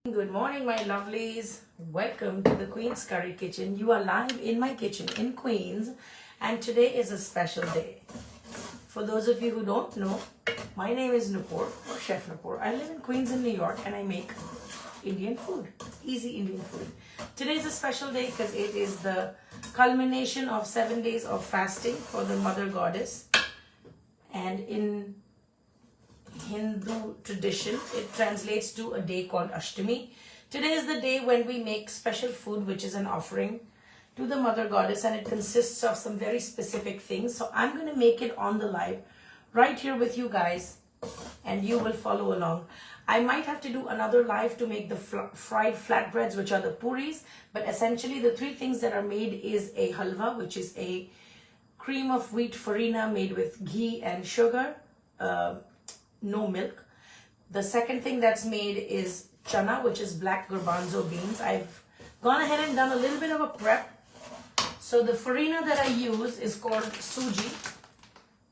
Good morning, my lovelies. Welcome to the Queen's Curry Kitchen. You are live in my kitchen in Queens, and today is a special day. For those of you who don't know, my name is Nupur, or Chef Nupur. I live in Queens in New York, and I make Indian food, easy Indian food. Today is a special day because it is the culmination of 7 days of fasting for the Mother Goddess, and in Hindu tradition, it translates to a day called Ashtami. Today is the day when we make special food, which is an offering to the Mother Goddess, and it consists of some very specific things. So I'm going to make it on the live right here with you guys, and you will follow along. I might have to do another live to make the fried flatbreads, which are the puris, but essentially the three things that are made is a halwa, which is a cream of wheat farina made with ghee and sugar, no milk. The second thing that's made is chana, which is black garbanzo beans. I've gone ahead and done a little bit of a prep. So the farina that I use is called suji.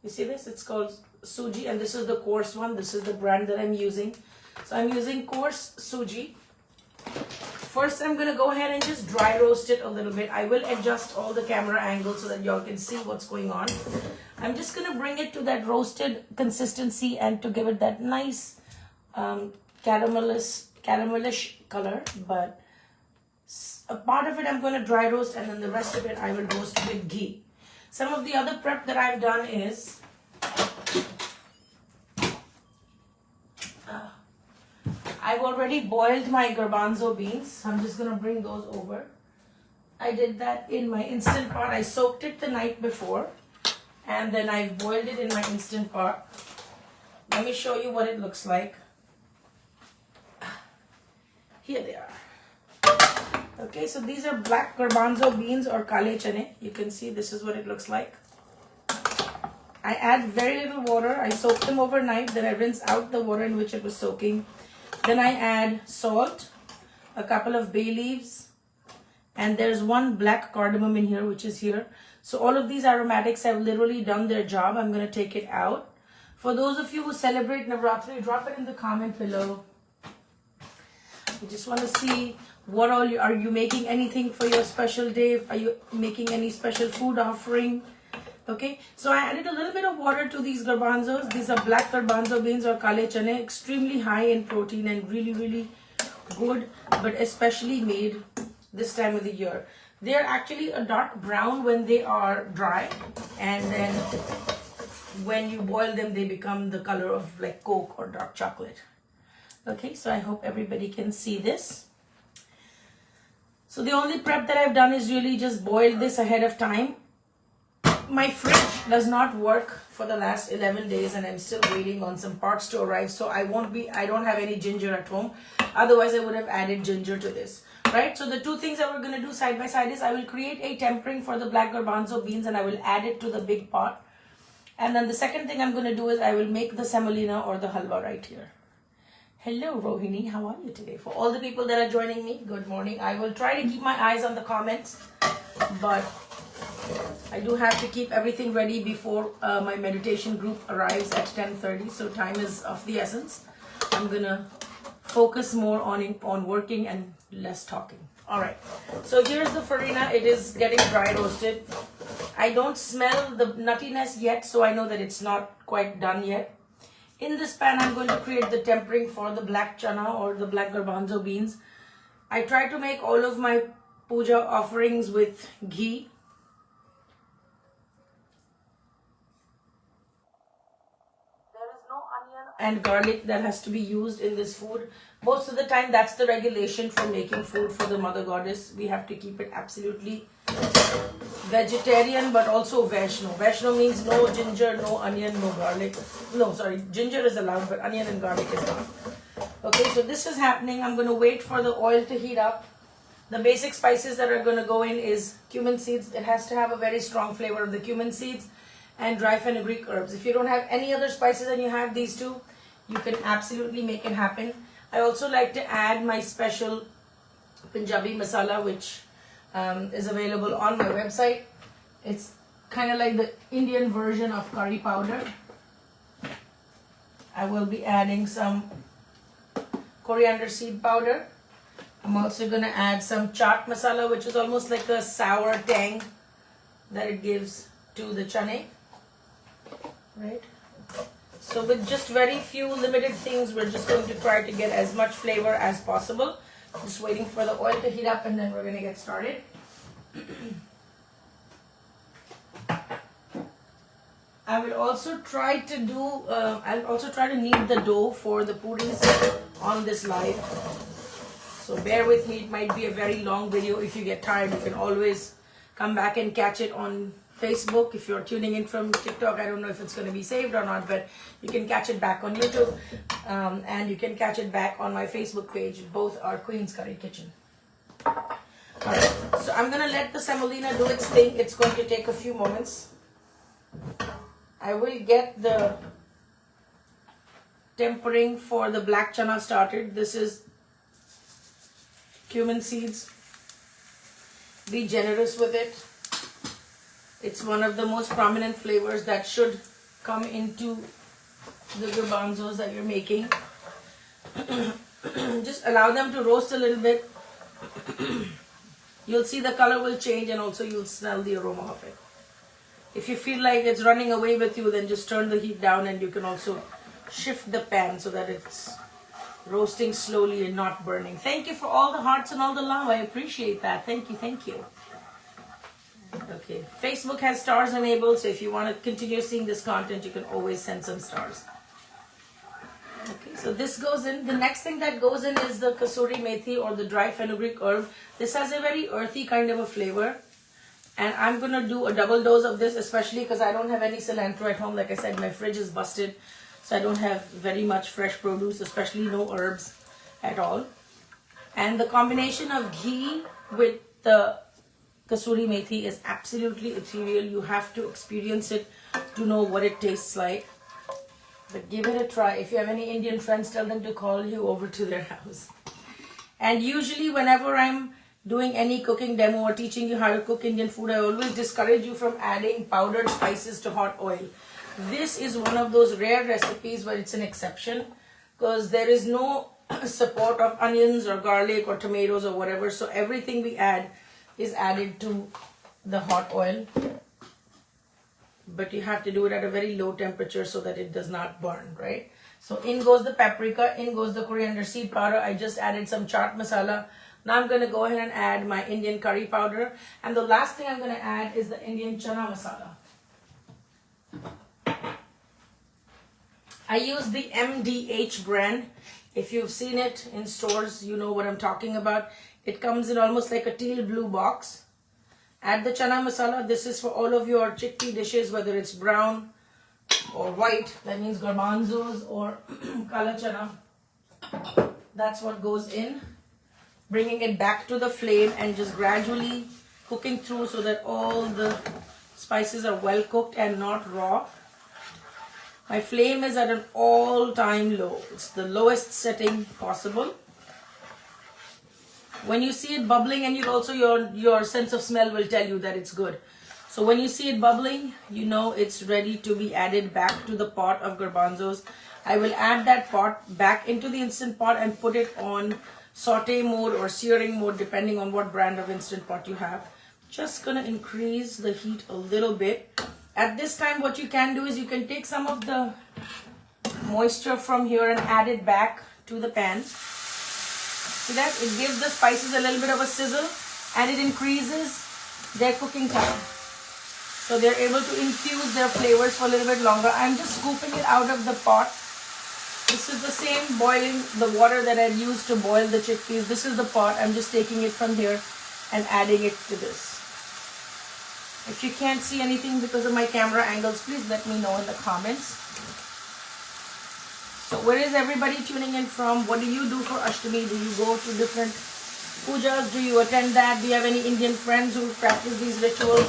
You see this? It's called suji, and this is the coarse one. This is the brand that I'm using. So I'm using coarse suji. First, I'm going to go ahead and just dry roast it a little bit. I will adjust all the camera angles so that y'all can see what's going on. I'm just going to bring it to that roasted consistency and to give it that nice caramelish color. But a part of it I'm going to dry roast, and then the rest of it I will roast with ghee. Some of the other prep that I've done is I've already boiled my garbanzo beans. So I'm just going to bring those over. I did that in my Instant Pot. I soaked it the night before, and then I've boiled it in my Instant Pot. Let me show you what it looks like. Here they are. Okay, so these are black garbanzo beans or kale chane. You can see this is what it looks like. I add very little water. I soak them overnight. Then I rinse out the water in which it was soaking. Then I add salt, a couple of bay leaves, and there's one black cardamom in here, which is here. So all of these aromatics have literally done their job. I'm going to take it out. For those of you who celebrate Navratri, drop it in the comment below. I just want to see what all are you making anything for your special day? Are you making any special food offering? Okay, so I added a little bit of water to these garbanzos. These are black garbanzo beans or kale chane, extremely high in protein and really, really good, but especially made this time of the year. They are actually a dark brown when they are dry, and then when you boil them, they become the color of like Coke or dark chocolate. Okay, so I hope everybody can see this. So the only prep that I've done is really just boil this ahead of time. My fridge does not work for the last 11 days, and I'm still waiting on some parts to arrive. So I don't have any ginger at home. Otherwise, I would have added ginger to this, right? So the two things that we're going to do side by side is I will create a tempering for the black garbanzo beans, and I will add it to the big pot. And then the second thing I'm going to do is I will make the semolina or the halwa right here. Hello, Rohini. How are you today? For all the people that are joining me, good morning. I will try to keep my eyes on the comments, but I do have to keep everything ready before my meditation group arrives at 10:30. So time is of the essence. I'm going to focus more on working and less talking. All right. So here's the farina. It is getting dry roasted. I don't smell the nuttiness yet, so I know that it's not quite done yet. In this pan, I'm going to create the tempering for the black chana or the black garbanzo beans. I try to make all of my puja offerings with ghee. There is no onion and garlic that has to be used in this food. Most of the time, that's the regulation for making food for the Mother Goddess. We have to keep it absolutely vegetarian, but also Vaishno. Vaishno means no ginger, no onion, no garlic. No, sorry, ginger is allowed, but onion and garlic is not. Okay, so this is happening. I'm going to wait for the oil to heat up. The basic spices that are going to go in is cumin seeds. It has to have a very strong flavor of the cumin seeds, and dry fenugreek herbs. If you don't have any other spices and you have these two, you can absolutely make it happen. I also like to add my special Punjabi masala, which is available on my website. It's kind of like the Indian version of curry powder. I will be adding some coriander seed powder, I'm also going to add some chaat masala, which is almost like a sour tang that it gives to the chane, right? So with just very few limited things, we're just going to try to get as much flavor as possible. Just waiting for the oil to heat up and then we're going to get started. I will also try to knead the dough for the puris on this live. So bear with me, it might be a very long video. If you get tired, you can always come back and catch it on Facebook. If you're tuning in from TikTok, I don't know if it's going to be saved or not, but you can catch it back on YouTube. And you can catch it back on my Facebook page. Both are Queen's Curry Kitchen. Alright, so I'm going to let the semolina do its thing. It's going to take a few moments. I will get the tempering for the black chana started. This is cumin seeds. Be generous with it. It's one of the most prominent flavors that should come into the garbanzos that you're making. Just allow them to roast a little bit. You'll see the color will change and also you'll smell the aroma of it. If you feel like it's running away with you, then just turn the heat down and you can also shift the pan so that it's roasting slowly and not burning. Thank you for all the hearts and all the love. I appreciate that. Thank you, thank you. Okay, Facebook has stars enabled, so if you want to continue seeing this content, you can always send some stars. Okay, so this goes in. The next thing that goes in is the kasuri methi or the dry fenugreek herb. This has a very earthy kind of a flavor. And I'm going to do a double dose of this, especially because I don't have any cilantro at home. Like I said, my fridge is busted. So I don't have very much fresh produce, especially no herbs at all. And the combination of ghee with the kasuri methi is absolutely ethereal. You have to experience it to know what it tastes like. But give it a try. If you have any Indian friends, tell them to call you over to their house. And usually whenever I'm doing any cooking demo or teaching you how to cook Indian food, I always discourage you from adding powdered spices to hot oil. This is one of those rare recipes where it's an exception because there is no support of onions or garlic or tomatoes or whatever. So everything we add is added to the hot oil. But you have to do it at a very low temperature so that it does not burn, right? So in goes the paprika, in goes the coriander seed powder. I just added some chaat masala. Now I'm going to go ahead and add my Indian curry powder. And the last thing I'm going to add is the Indian chana masala. I use the MDH brand. If you've seen it in stores, you know what I'm talking about. It comes in almost like a teal blue box. Add the chana masala. This is for all of your chickpea dishes, whether it's brown or white. That means garbanzos or kala chana. That's what goes in. Bringing it back to the flame and just gradually cooking through so that all the spices are well cooked and not raw. My flame is at an all-time low. It's the lowest setting possible. When you see it bubbling, and your sense of smell will tell you that it's good. So when you see it bubbling, you know it's ready to be added back to the pot of garbanzos. I will add that pot back into the instant pot and put it on saute mode or searing mode depending on what brand of instant pot you have. Just gonna increase the heat a little bit. At this time what you can do is you can take some of the moisture from here and add it back to the pan. See that? It gives the spices a little bit of a sizzle and it increases their cooking time. So they're able to infuse their flavors for a little bit longer. I'm just scooping it out of the pot. This is the same boiling, the water that I've used to boil the chickpeas. This is the pot. I'm just taking it from here and adding it to this. If you can't see anything because of my camera angles, please let me know in the comments. So where is everybody tuning in from? What do you do for Ashtami? Do you go to different pujas? Do you attend that? Do you have any Indian friends who practice these rituals?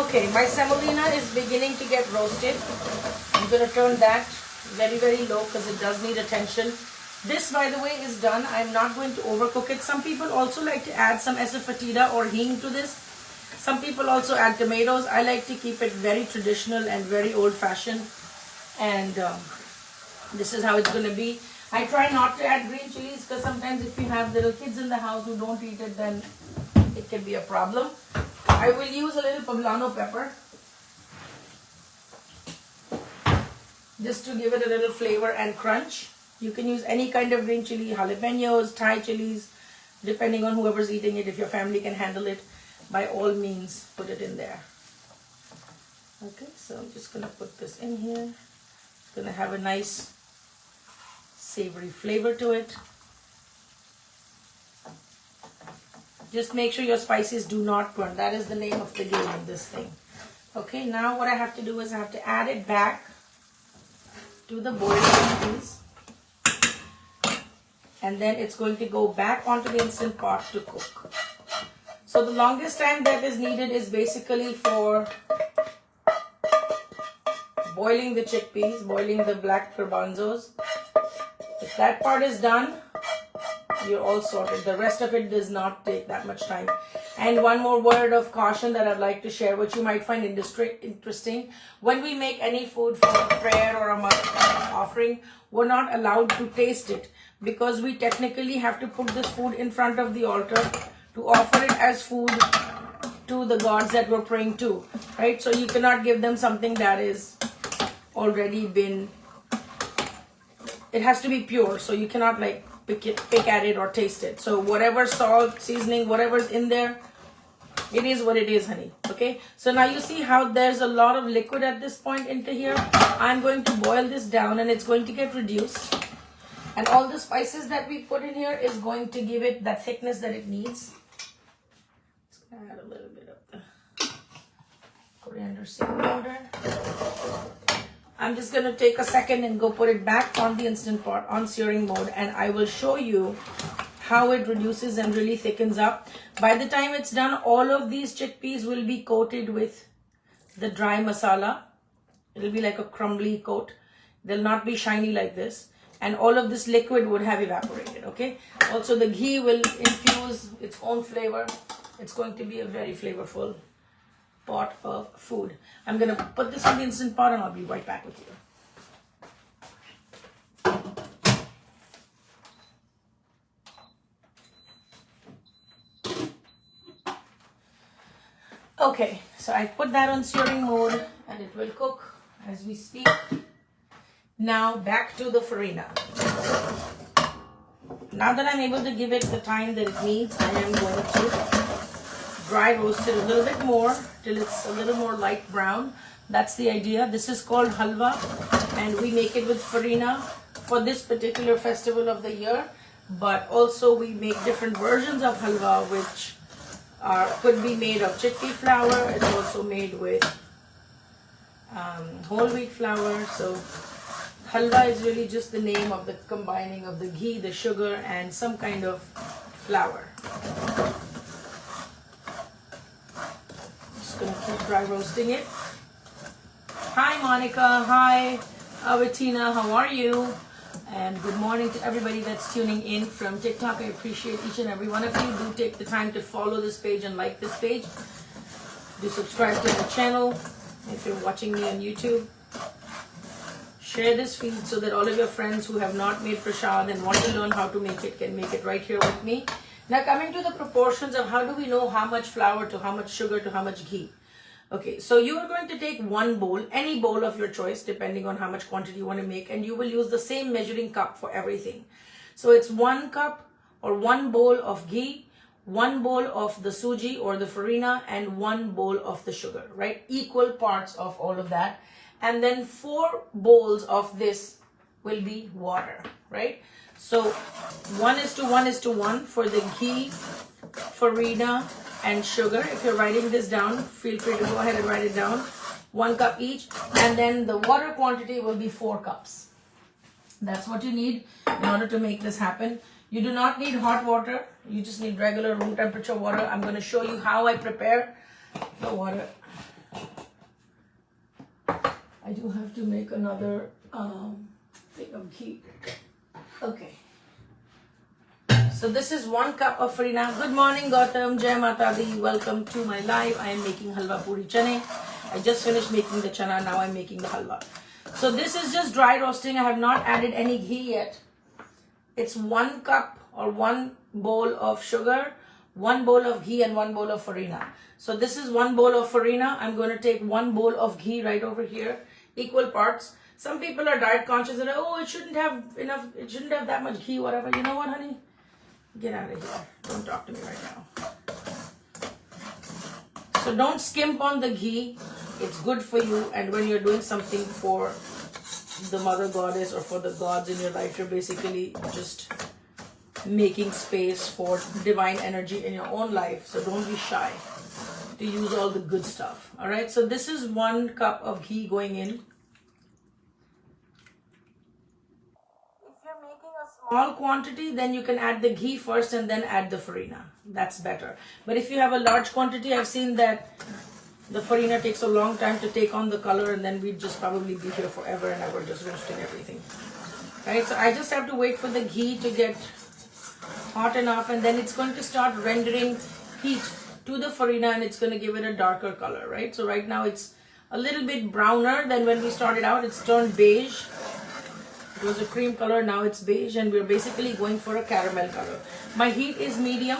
Okay, my semolina is beginning to get roasted. I'm going to turn that very, very low because it does need attention. This, by the way, is done. I'm not going to overcook it. Some people also like to add some asafoetida or hing to this. Some people also add tomatoes. I like to keep it very traditional and very old-fashioned. And this is how it's going to be. I try not to add green chilies because sometimes if you have little kids in the house who don't eat it, then it can be a problem. I will use a little poblano pepper just to give it a little flavor and crunch. You can use any kind of green chili, jalapenos, Thai chilies, depending on whoever's eating it. If your family can handle it, by all means, put it in there. Okay, so I'm just going to put this in here. It's going to have a nice savory flavor to it. Just make sure your spices do not burn. That is the name of the game in this thing. Okay, now what I have to do is I have to add it back to the boiling chickpeas. And then it's going to go back onto the Instant Pot to cook. So the longest time that is needed is basically for boiling the chickpeas, boiling the black garbanzos. If that part is done, you're all sorted. The rest of it does not take that much time. And one more word of caution that I'd like to share, which you might find interesting. When we make any food for a prayer or a offering, we're not allowed to taste it because we technically have to put this food in front of the altar to offer it as food to the gods that we're praying to, right? So you cannot give them something that is already been, it has to be pure, so you cannot like pick at it or taste it. So whatever salt, seasoning, whatever's in there, it is what it is, honey. Okay, so now you see how there's a lot of liquid at this point into here. I'm going to boil this down and it's going to get reduced, and all the spices that we put in here is going to give it that thickness that it needs. Just gonna add a little bit of the coriander seed powder. I'm just going to take a second and go put it back on the Instant Pot on searing mode, and I will show you how it reduces and really thickens up. By the time it's done, all of these chickpeas will be coated with the dry masala. It'll be like a crumbly coat. They'll not be shiny like this. And all of this liquid would have evaporated, okay? Also, the ghee will infuse its own flavor. It's going to be a very flavorful pot of food. I'm going to put this on the Instant Pot and I'll be right back with you. Okay, so I put that on searing mode and it will cook as we speak. Now back to the farina. Now that I'm able to give it the time that it needs, I am going to dry roast it a little bit more till it's a little more light brown. That's the idea. This is called halwa, and we make it with farina for this particular festival of the year. But also we make different versions of halwa, which could be made of chickpea flour. It's also made with whole wheat flour. So halwa is really just the name of the combining of the ghee, the sugar, and some kind of flour. Gonna keep dry roasting it. Hi Monica, hi Avitina, how are you? And good morning to everybody that's tuning in from TikTok. I appreciate each and every one of you. Do take the time to follow this page and like this page. Do subscribe to the channel if you're watching me on YouTube. Share this feed so that all of your friends who have not made prasad and want to learn how to make it can make it right here with me. Now coming to the proportions of how do we know how much flour to how much sugar to how much ghee. Okay, so you are going to take one bowl, any bowl of your choice, depending on how much quantity you want to make, and you will use the same measuring cup for everything. So it's 1 cup or 1 bowl of ghee, 1 bowl of the suji or the farina, and 1 bowl of the sugar, right? Equal parts of all of that. And then 4 bowls of this will be water, right? So 1:1:1 for the ghee, farina, and sugar. If you're writing this down, feel free to go ahead and write it down. 1 cup each. And then the water quantity will be 4 cups. That's what you need in order to make this happen. You do not need hot water. You just need regular room temperature water. I'm going to show you how I prepare the water. I do have to make another thing of ghee. Okay. So this is 1 cup of farina. Good morning, Gautam. Jai Mata Di. Welcome to my live. I am making halwa puri chane. I just finished making the chana. Now I'm making the halwa. So this is just dry roasting. I have not added any ghee yet. It's 1 cup or 1 bowl of sugar, 1 bowl of ghee, and 1 bowl of farina. So this is 1 bowl of farina. I'm going to take 1 bowl of ghee right over here, equal parts. Some people are diet conscious and oh, it shouldn't have enough, it shouldn't have that much ghee, whatever. You know what, honey? Get out of here. Don't talk to me right now. So don't skimp on the ghee. It's good for you, and when you're doing something for the mother goddess or for the gods in your life, you're basically just making space for divine energy in your own life. So don't be shy to use all the good stuff. All right, so this is 1 cup of ghee going in. If you're making a small quantity, then you can add the ghee first and then add the farina. That's better. But if you have a large quantity, I've seen that the farina takes a long time to take on the color, and then we'd just probably be here forever and ever just roasting everything. Right, so I just have to wait for the ghee to get hot enough, and then it's going to start rendering heat to the farina, and it's going to give it a darker color, right? So right now it's a little bit browner than when we started out. It's turned beige. It was a cream color, now it's beige, and we're basically going for a caramel color. My heat is medium.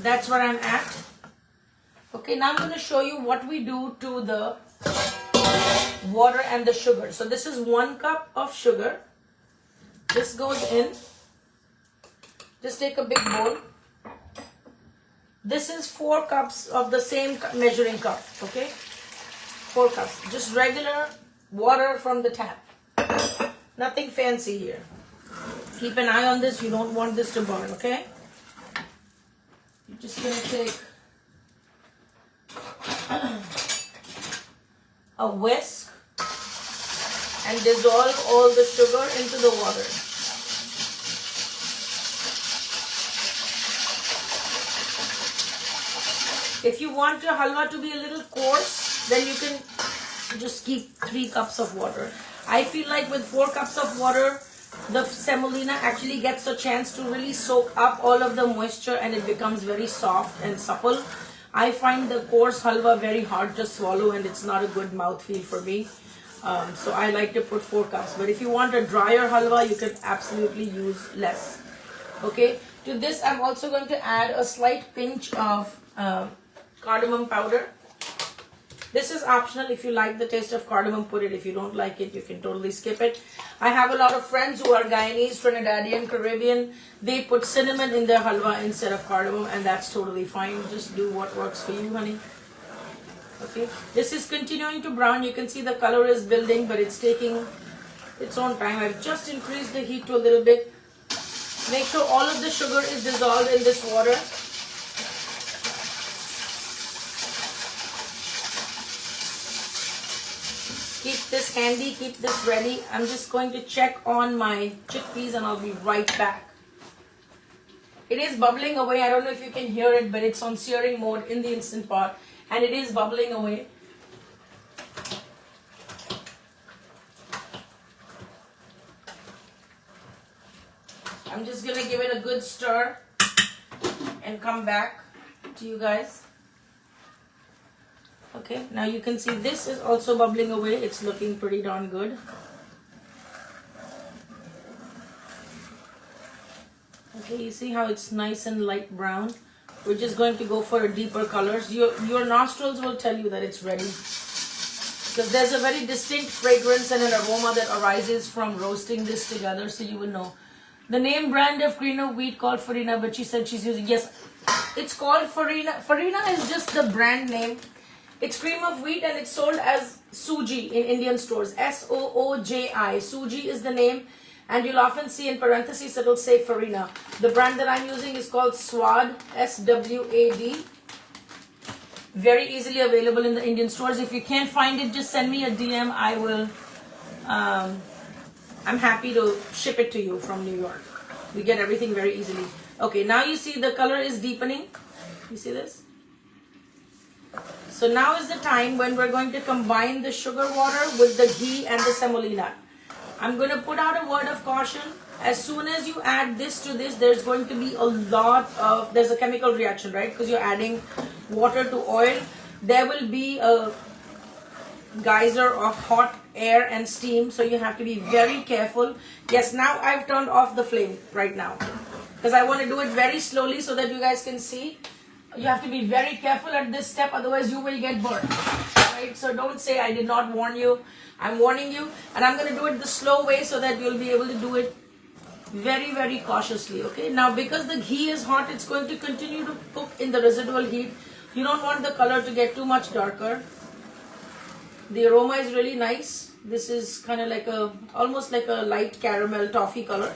That's where I'm at. Okay, now I'm going to show you what we do to the water and the sugar. So this is 1 cup of sugar. This goes in. Just take a big bowl. This is 4 cups of the same measuring cup, okay? 4 cups. Just regular water from the tap. Nothing fancy here. Keep an eye on this. You don't want this to burn, okay? You're just going to take a whisk and dissolve all the sugar into the water. If you want your halwa to be a little coarse, then you can just keep 3 cups of water. I feel like with 4 cups of water, the semolina actually gets a chance to really soak up all of the moisture, and it becomes very soft and supple. I find the coarse halwa very hard to swallow, and it's not a good mouthfeel for me. So I like to put 4 cups. But if you want a drier halwa, you can absolutely use less. Okay. To this, I'm also going to add a slight pinch of cardamom powder. This is optional. If you like the taste of cardamom, put it. If you don't like it, you can totally skip it. I have a lot of friends who are Guyanese, Trinidadian, Caribbean. They put cinnamon in their halwa instead of cardamom, and that's totally fine. Just do what works for you, honey. Okay. This is continuing to brown. You can see the color is building, but it's taking its own time. I've just increased the heat to a little bit. Make sure all of the sugar is dissolved in this water. Keep this handy, keep this ready. I'm just going to check on my chickpeas and I'll be right back. It is bubbling away. I don't know if you can hear it, but it's on searing mode in the Instant Pot, and it is bubbling away. I'm just going to give it a good stir and come back to you guys. Okay, now you can see this is also bubbling away. It's looking pretty darn good. Okay, you see how it's nice and light brown. We're just going to go for a deeper colors. Your nostrils will tell you that it's ready, because there's a very distinct fragrance and an aroma that arises from roasting this together, so you will know. The name brand of green of wheat called Farina, but she said she's using, yes, it's called Farina. Farina is just the brand name. It's cream of wheat and it's sold as Suji in Indian stores. S-O-O-J-I. Suji is the name, and you'll often see in parentheses it'll say Farina. The brand that I'm using is called Swad, S-W-A-D. Very easily available in the Indian stores. If you can't find it, just send me a DM. I will, I'm happy to ship it to you from New York. We get everything very easily. Okay, now you see the color is deepening. You see this? So now is the time when we're going to combine the sugar water with the ghee and the semolina. I'm going to put out a word of caution. As soon as you add this to this, there's going to be a lot of, there's a chemical reaction, right? Because you're adding water to oil. There will be a geyser of hot air and steam, so you have to be very careful. Yes, now I've turned off the flame right now because I want to do it very slowly so that you guys can see. You have to be very careful at this step, otherwise you will get burnt, right? So don't say I did not warn you. I'm warning you, and I'm going to do it the slow way so that you'll be able to do it very, very cautiously. Okay, now because the ghee is hot, it's going to continue to cook in the residual heat. You don't want the color to get too much darker. The aroma is really nice. This is kind of like almost like a light caramel toffee color.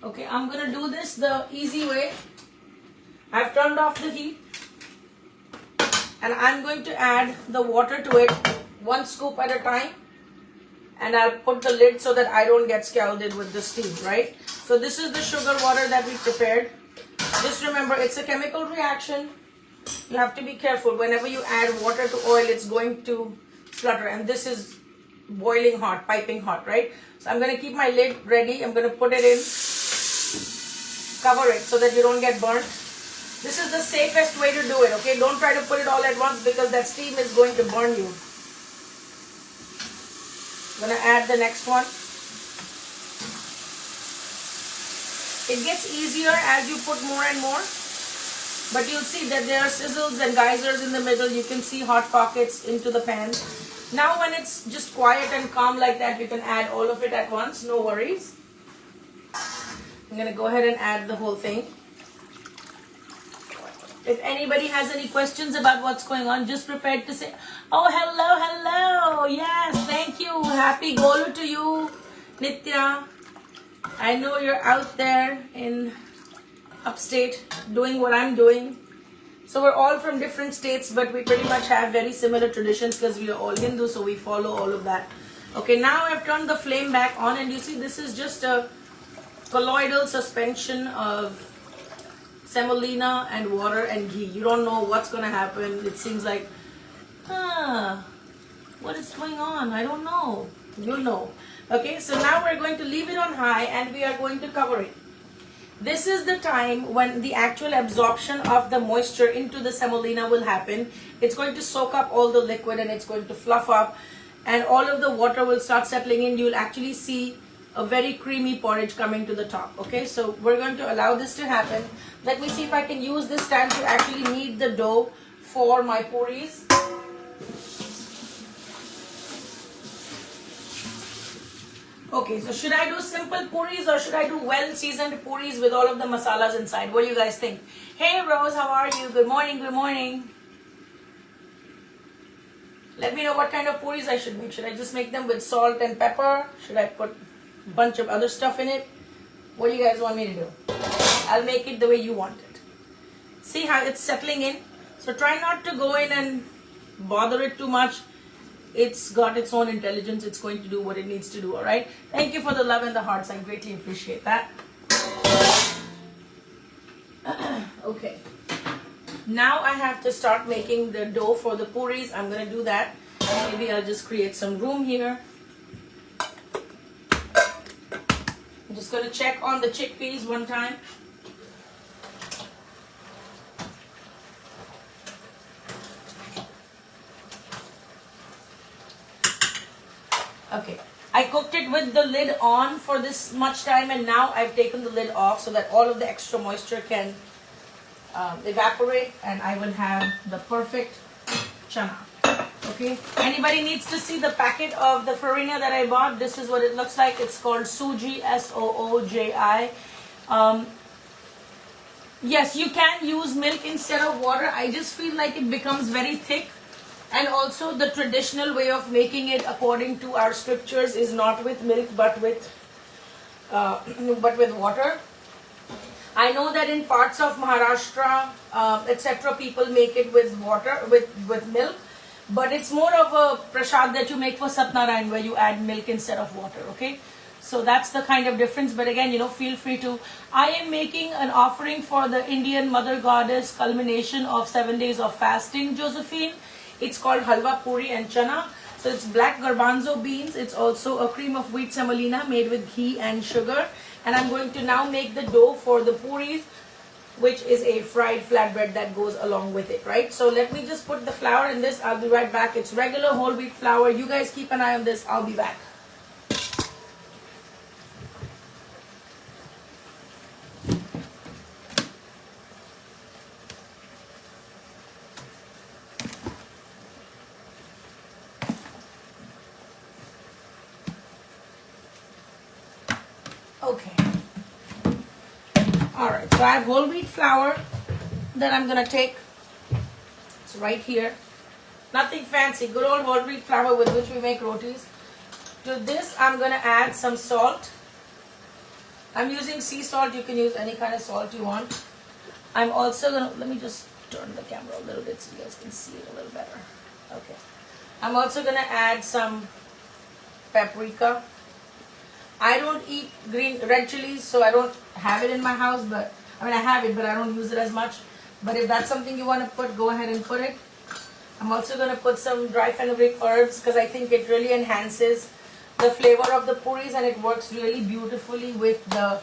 Okay, I'm going to do this the easy way. I've turned off the heat, and I'm going to add the water to it, 1 scoop at a time, and I'll put the lid so that I don't get scalded with the steam, right? So this is the sugar water that we prepared. Just remember, it's a chemical reaction. You have to be careful. Whenever you add water to oil, it's going to flutter, and this is boiling hot, piping hot, right? So I'm going to keep my lid ready. I'm going to put it in, cover it so that you don't get burnt. This is the safest way to do it, okay? Don't try to put it all at once because that steam is going to burn you. I'm going to add the next one. It gets easier as you put more and more, but you'll see that there are sizzles and geysers in the middle. You can see hot pockets into the pan. Now when it's just quiet and calm like that, you can add all of it at once, no worries. I'm going to go ahead and add the whole thing. If anybody has any questions about what's going on, just prepared to say, oh, hello, hello. Yes, thank you. Happy Golu to you, Nitya. I know you're out there in upstate doing what I'm doing. So we're all from different states, but we pretty much have very similar traditions because we are all Hindu, so we follow all of that. Okay, now I've turned the flame back on, and you see this is just a colloidal suspension of semolina and water and ghee. You don't know what's going to happen. It seems like, what is going on? I don't know. You'll know. Okay, so now we're going to leave it on high, and we are going to cover it. This is the time when the actual absorption of the moisture into the semolina will happen. It's going to soak up all the liquid, and it's going to fluff up, and all of the water will start settling in. You'll actually see a very creamy porridge coming to the top. Okay, so we're going to allow this to happen. Let me see if I can use this time to actually knead the dough for my puris. Okay, so should I do simple puris or should I do well-seasoned puris with all of the masalas inside? What do you guys think? Hey Rose, how are you? Good morning, good morning. Let me know what kind of puris I should make. Should I just make them with salt and pepper? Should I put a bunch of other stuff in it? What do you guys want me to do? I'll make it the way you want it. See how it's settling in? So try not to go in and bother it too much. It's got its own intelligence. It's going to do what it needs to do, all right? Thank you for the love and the hearts. I greatly appreciate that. Okay. Now I have to start making the dough for the puris. I'm going to do that. Maybe I'll just create some room here. I'm just going to check on the chickpeas one time. Okay, I cooked it with the lid on for this much time, and now I've taken the lid off so that all of the extra moisture can evaporate, and I will have the perfect chana. Okay, anybody needs to see the packet of the farina that I bought? This is what it looks like. It's called Sooji, S-O-O-J-I. Yes, you can use milk instead of water. I just feel like it becomes very thick. And also the traditional way of making it according to our scriptures is not with milk but with water. I know that in parts of Maharashtra, etc., people make it with water, with milk. But it's more of a prasad that you make for Satnarayan where you add milk instead of water, okay? So that's the kind of difference. But again, feel free to. I am making an offering for the Indian Mother Goddess culmination of 7 days of fasting, Josephine. It's called halwa, puri and chana. So it's black garbanzo beans. It's also a cream of wheat semolina made with ghee and sugar. And I'm going to now make the dough for the puris. which is a fried flatbread that goes along with it, right? So let me just put the flour in this. I'll be right back. It's regular whole wheat flour. You guys keep an eye on this. I'll be back. Okay. All right, so I have whole wheat flour that I'm gonna take. It's right here. Nothing fancy, good old whole wheat flour with which we make rotis. To this, I'm gonna add some salt. I'm using sea salt. You can use any kind of salt you want. I'm also gonna, let me just turn the camera a little bit so you guys can see it a little better. Okay. I'm also gonna add some paprika. I don't eat red chilies, so I don't have it in my house, but I mean I have it, but I don't use it as much. But if that's something you want to put, go ahead and put it. I'm also going to put some dry fenugreek herbs because I think it really enhances the flavor of the puris, and it works really beautifully with the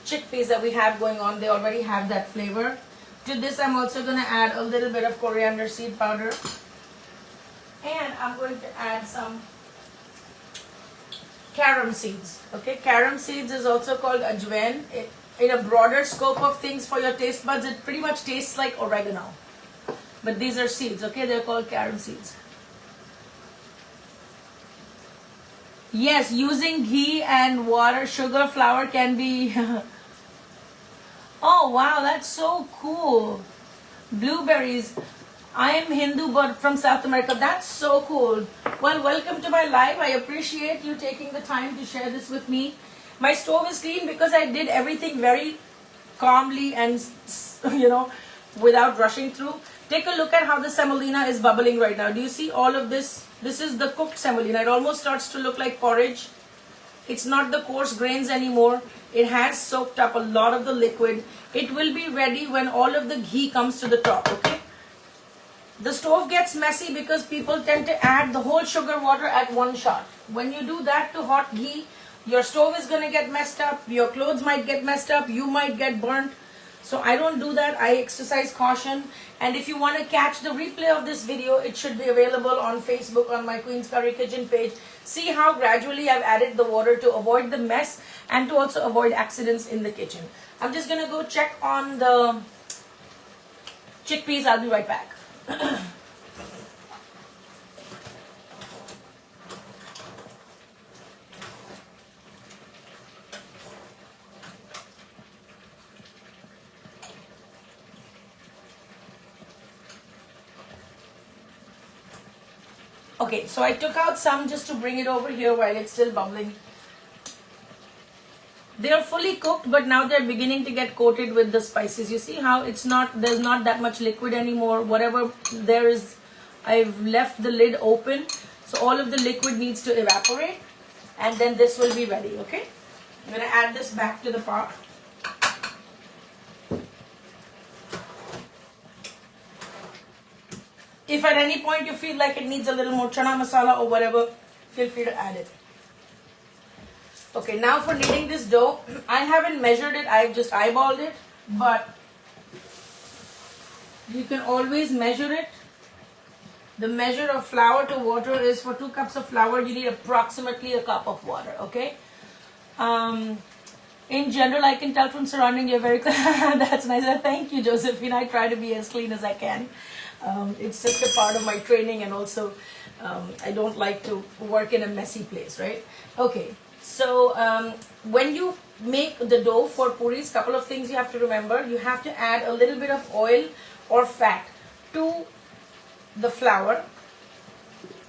chickpeas that we have going on. They already have that flavor. To this, I'm also going to add a little bit of coriander seed powder, and I'm going to add some carom seeds. Okay, carom seeds is also called ajwain. In a broader scope of things for your taste buds, it pretty much tastes like oregano. But these are seeds, okay? They're called carom seeds. Yes, using ghee and water, sugar, flour can be... Oh, wow, that's so cool. Blueberries. I am Hindu, but from South America. That's so cool. Well, welcome to my live. I appreciate you taking the time to share this with me. My stove is clean because I did everything very calmly and, without rushing through. Take a look at how the semolina is bubbling right now. Do you see all of this? This is the cooked semolina. It almost starts to look like porridge. It's not the coarse grains anymore. It has soaked up a lot of the liquid. It will be ready when all of the ghee comes to the top, okay? The stove gets messy because people tend to add the whole sugar water at one shot. When you do that to hot ghee, your stove is going to get messed up. Your clothes might get messed up. You might get burnt. So I don't do that. I exercise caution. And if you want to catch the replay of this video, it should be available on Facebook on my Queen's Curry Kitchen page. See how gradually I've added the water to avoid the mess and to also avoid accidents in the kitchen. I'm just going to go check on the chickpeas. I'll be right back. Okay, so I took out some just to bring it over here while it's still bubbling. They are fully cooked, but now they're beginning to get coated with the spices. You see how there's not that much liquid anymore. Whatever there is, I've left the lid open. So all of the liquid needs to evaporate. And then this will be ready, okay? I'm going to add this back to the pot. If at any point you feel like it needs a little more chana masala or whatever, feel free to add it. Okay, now for kneading this dough, I haven't measured it, I've just eyeballed it, but you can always measure it. The measure of flour to water is for 2 cups of flour, you need approximately a cup of water, okay? In general, I can tell from surrounding you're very clean. That's nice. Thank you, Josephine. I try to be as clean as I can. It's just a part of my training, and also I don't like to work in a messy place, right? Okay, so when you make the dough for puris, couple of things you have to remember. You have to add a little bit of oil or fat to the flour.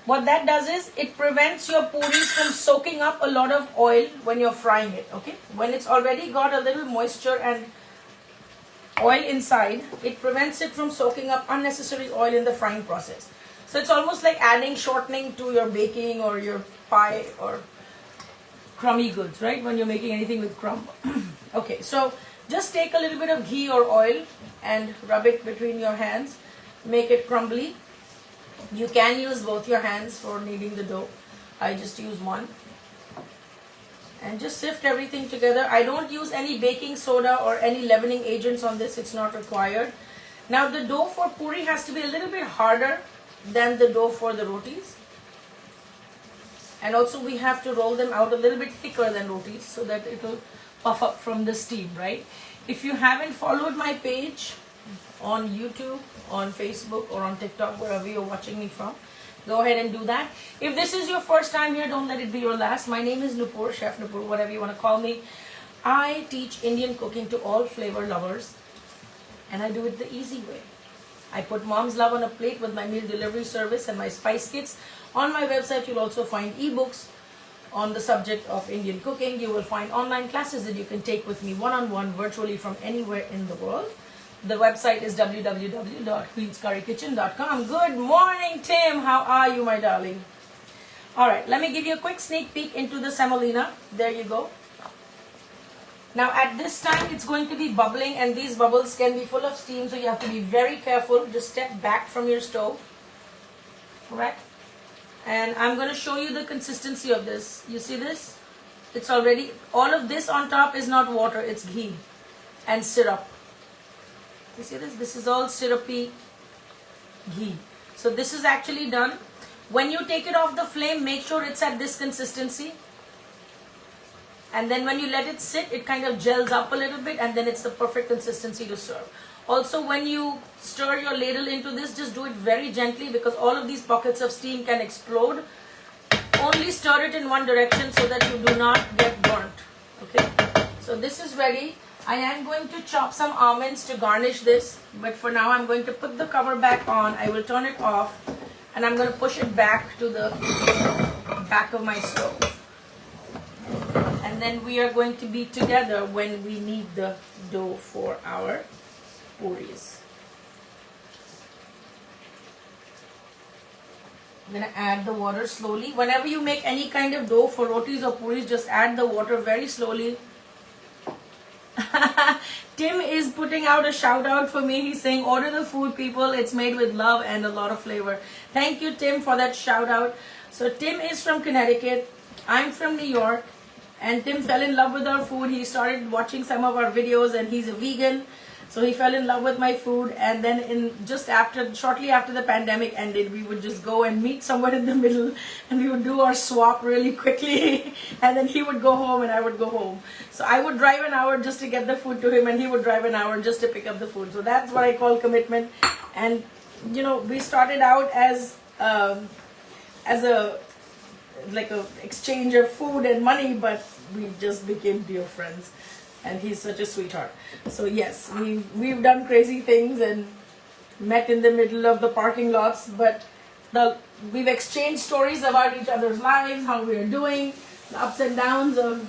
What that does is it prevents your puris from soaking up a lot of oil when you're frying it, okay? When it's already got a little moisture and oil inside, it prevents it from soaking up unnecessary oil in the frying process. So it's almost like adding shortening to your baking or your pie or crummy goods, right? When you're making anything with crumb. Okay, so just take a little bit of ghee or oil and rub it between your hands. Make it crumbly. You can use both your hands for kneading the dough. I just use one. And just sift everything together. I don't use any baking soda or any leavening agents on this. It's not required. Now the dough for puri has to be a little bit harder than the dough for the rotis. And also we have to roll them out a little bit thicker than rotis so that it will puff up from the steam, right? If you haven't followed my page on YouTube, on Facebook, or on TikTok, wherever you're watching me from, go ahead and do that. If this is your first time here, don't let it be your last. My name is Nupur, Chef Nupur, whatever you want to call me. I teach Indian cooking to all flavor lovers, and I do it the easy way. I put mom's love on a plate with my meal delivery service and my spice kits. On my website, you'll also find ebooks on the subject of Indian cooking. You will find online classes that you can take with me one-on-one virtually from anywhere in the world. The website is www.queenscurrykitchen.com. Good morning, Tim. How are you, my darling? All right, let me give you a quick sneak peek into the semolina. There you go. Now, at this time, it's going to be bubbling, and these bubbles can be full of steam, so you have to be very careful. Just step back from your stove. Correct? And I'm going to show you the consistency of this. You see this? It's already, all of this on top is not water, it's ghee and syrup. You see this? This is all syrupy ghee. So this is actually done. When you take it off the flame, make sure it's at this consistency. And then when you let it sit, it kind of gels up a little bit, and then it's the perfect consistency to serve. Also, when you stir your ladle into this, just do it very gently because all of these pockets of steam can explode. Only stir it in one direction so that you do not get burnt. Okay? So this is ready. I am going to chop some almonds to garnish this, but for now I'm going to put the cover back on. I will turn it off, and I'm going to push it back to the back of my stove. And then we are going to be together when we knead the dough for our puris. I'm going to add the water slowly. Whenever you make any kind of dough for rotis or puris, just add the water very slowly. Tim is putting out a shout out for me. He's saying, order the food, people. It's made with love and a lot of flavor. Thank you, Tim, for that shout out. So Tim is from Connecticut. I'm from New York. And Tim fell in love with our food. He started watching some of our videos, and he's a vegan. So he fell in love with my food, and then shortly after the pandemic ended, we would just go and meet somewhere in the middle, and we would do our swap really quickly, and then he would go home and I would go home. So I would drive an hour just to get the food to him, and he would drive an hour just to pick up the food. So that's what I call commitment. And you know, we started out as a exchange of food and money, but we just became dear friends. And he's such a sweetheart. So yes, we've done crazy things and met in the middle of the parking lots, but we've exchanged stories about each other's lives, how we are doing, the ups and downs of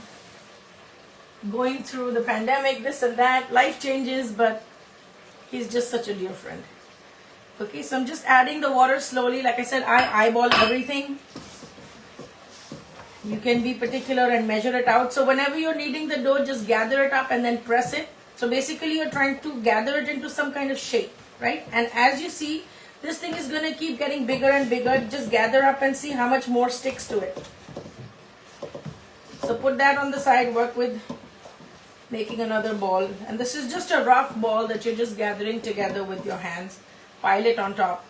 going through the pandemic, this and that, life changes, but he's just such a dear friend. Okay, so I'm just adding the water slowly. Like I said, I eyeball everything. You can be particular and measure it out. So whenever you're kneading the dough, just gather it up and then press it. So basically you're trying to gather it into some kind of shape, right? And as you see, this thing is going to keep getting bigger and bigger. Just gather up and see how much more sticks to it. So put that on the side, work with making another ball. And this is just a rough ball that you're just gathering together with your hands. Pile it on top.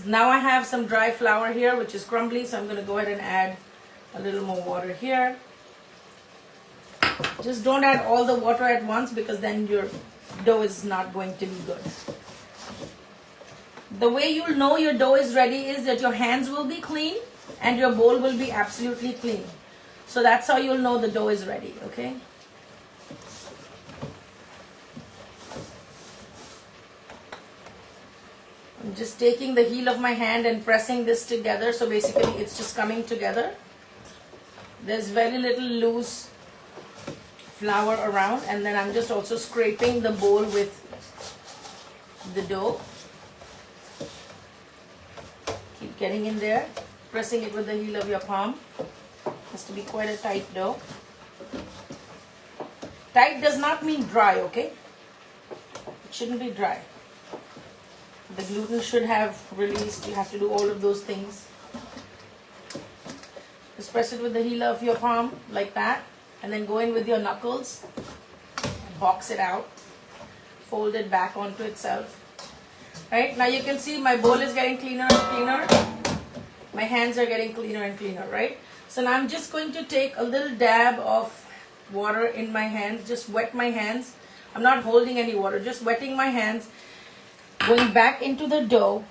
Now I have some dry flour here, which is crumbly, so I'm going to go ahead and add a little more water here. Just don't add all the water at once, because then your dough is not going to be good. The way you'll know your dough is ready is that your hands will be clean and your bowl will be absolutely clean. So that's how you'll know the dough is ready, okay? I'm just taking the heel of my hand and pressing this together. So basically it's just coming together. There's very little loose flour around, and then I'm just also scraping the bowl with the dough. Keep getting in there, pressing it with the heel of your palm. Has to be quite a tight dough. Tight does not mean dry, okay? It shouldn't be dry. The gluten should have released. You have to do all of those things. Just press it with the heel of your palm like that, and then go in with your knuckles and box it out. Fold it back onto itself. Right, now you can see my bowl is getting cleaner and cleaner. My hands are getting cleaner and cleaner, right? So now I'm just going to take a little dab of water in my hands, just wet my hands. I'm not holding any water, just wetting my hands, going back into the dough,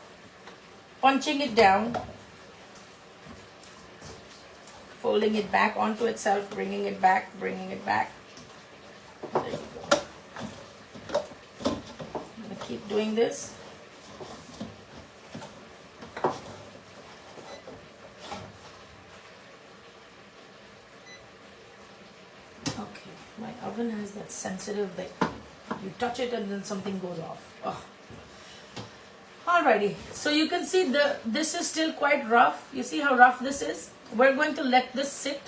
punching it down, folding it back onto itself, bringing it back, bringing it back. There you go. I'm going to keep doing this. My oven has that sensitive thing. You touch it and then something goes off. Oh. Alrighty, so you can see this is still quite rough. You see how rough this is? We're going to let this sit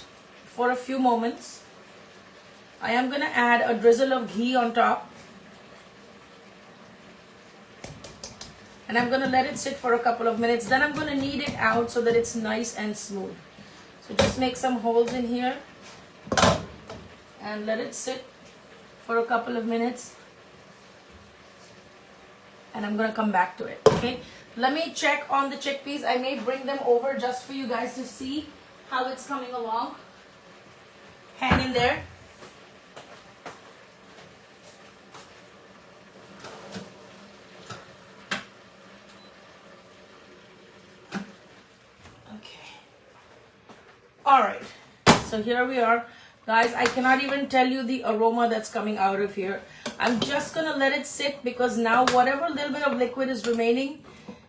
for a few moments. I am going to add a drizzle of ghee on top. And I'm going to let it sit for a couple of minutes. Then I'm going to knead it out so that it's nice and smooth. So just make some holes in here. And let it sit for a couple of minutes. And I'm going to come back to it, okay? Let me check on the chickpeas. I may bring them over just for you guys to see how it's coming along. Hang in there. Okay. All right. So here we are. Guys, I cannot even tell you the aroma that's coming out of here. I'm just going to let it sit because now whatever little bit of liquid is remaining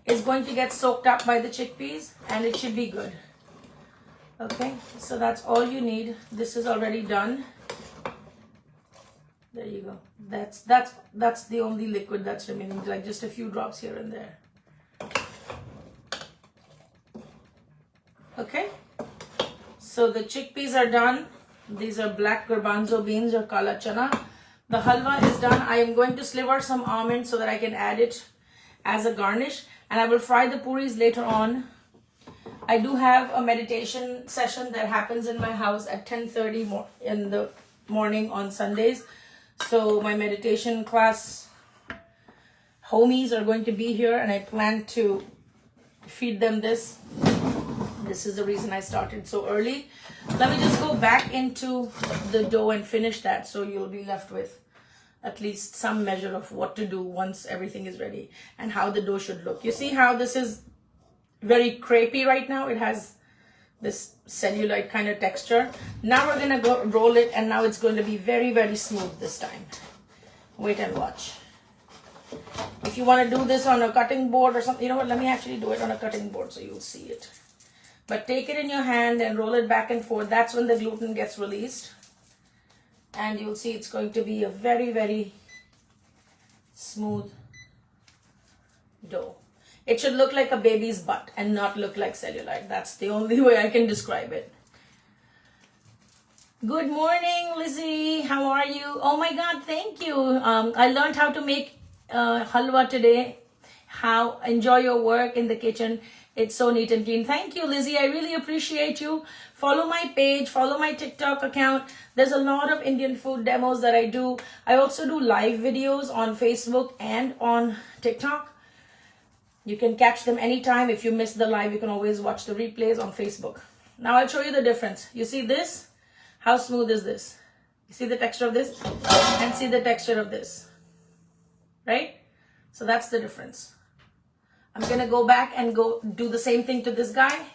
is going to get soaked up by the chickpeas and it should be good. Okay, so that's all you need. This is already done. There you go. That's the only liquid that's remaining, like just a few drops here and there. Okay, so the chickpeas are done. These are black garbanzo beans or kala chana. The halwa is done. I am going to sliver some almonds so that I can add it as a garnish. And I will fry the puris later on. I do have a meditation session that happens in my house at 10:30 in the morning on Sundays. So my meditation class homies are going to be here and I plan to feed them this. This is the reason I started so early. Let me just go back into the dough and finish that so you'll be left with at least some measure of what to do once everything is ready and how the dough should look. You see how this is very crepey right now? It has this cellulite kind of texture. Now we're going to go roll it and now it's going to be very, very smooth this time. Wait and watch. If you want to do this on a cutting board or something, you know what, let me actually do it on a cutting board so you'll see it. But take it in your hand and roll it back and forth. That's when the gluten gets released. And you'll see it's going to be a very, very smooth dough. It should look like a baby's butt and not look like cellulite. That's the only way I can describe it. Good morning, Lizzie. How are you? Oh my God, thank you. I learned how to make halwa today. Enjoy your work in the kitchen. It's so neat and clean. Thank you, Lizzie. I really appreciate you. Follow my page, follow my TikTok account. There's a lot of Indian food demos that I do. I also do live videos on Facebook and on TikTok. You can catch them anytime. If you miss the live, you can always watch the replays on Facebook. Now I'll show you the difference. You see this? How smooth is this? You see the texture of this? And see the texture of this. Right? So that's the difference. I'm going to go back and go do the same thing to this guy.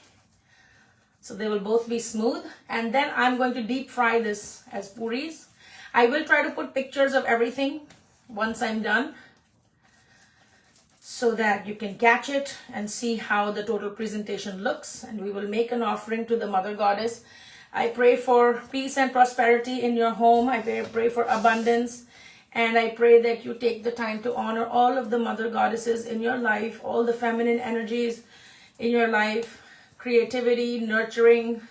So they will both be smooth. And then I'm going to deep fry this as puris. I will try to put pictures of everything once I'm done, so that you can catch it and see how the total presentation looks. And we will make an offering to the Mother Goddess. I pray for peace and prosperity in your home. I pray for abundance. And I pray that you take the time to honor all of the Mother Goddesses in your life, all the feminine energies in your life, creativity, nurturing,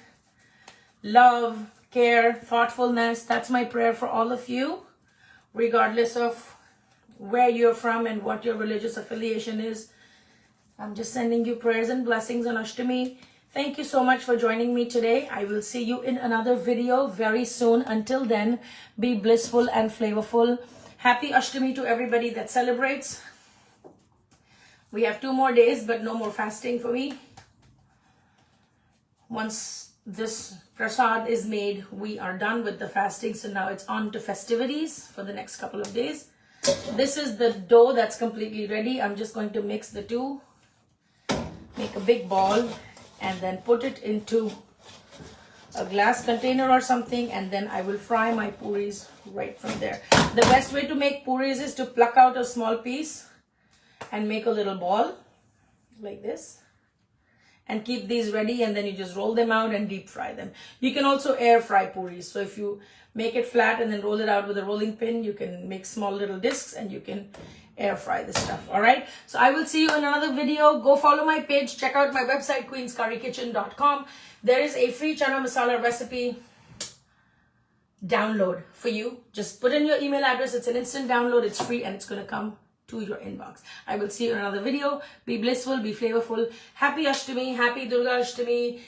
love, care, thoughtfulness. That's my prayer for all of you, regardless of where you're from and what your religious affiliation is. I'm just sending you prayers and blessings on Ashtami. Thank you so much for joining me today. I will see you in another video very soon. Until then, be blissful and flavorful. Happy Ashtami to everybody that celebrates. We have 2 more days, but no more fasting for me. Once this prasad is made, we are done with the fasting. So now it's on to festivities for the next couple of days. This is the dough that's completely ready. I'm just going to mix the two, make a big ball, and then put it into a glass container or something, and then I will fry my puris right from there. The best way to make puris is to pluck out a small piece and make a little ball like this and keep these ready, and then you just roll them out and deep fry them. You can also air fry puris. So if you make it flat and then roll it out with a rolling pin, you can make small little discs and you can air fry this stuff. All right, so I will see you in another video. Go follow my page, check out my website queenscurrykitchen.com. There is a free chana masala recipe download for you. Just put in your email address. It's an instant download, it's free, and it's going to come to your inbox. I will see you in another video. Be blissful, be flavorful. Happy Ashtami, happy Durga Ashtami,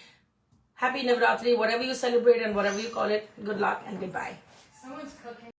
happy Navratri, whatever you celebrate and whatever you call it. Good luck and goodbye. Someone's cooking.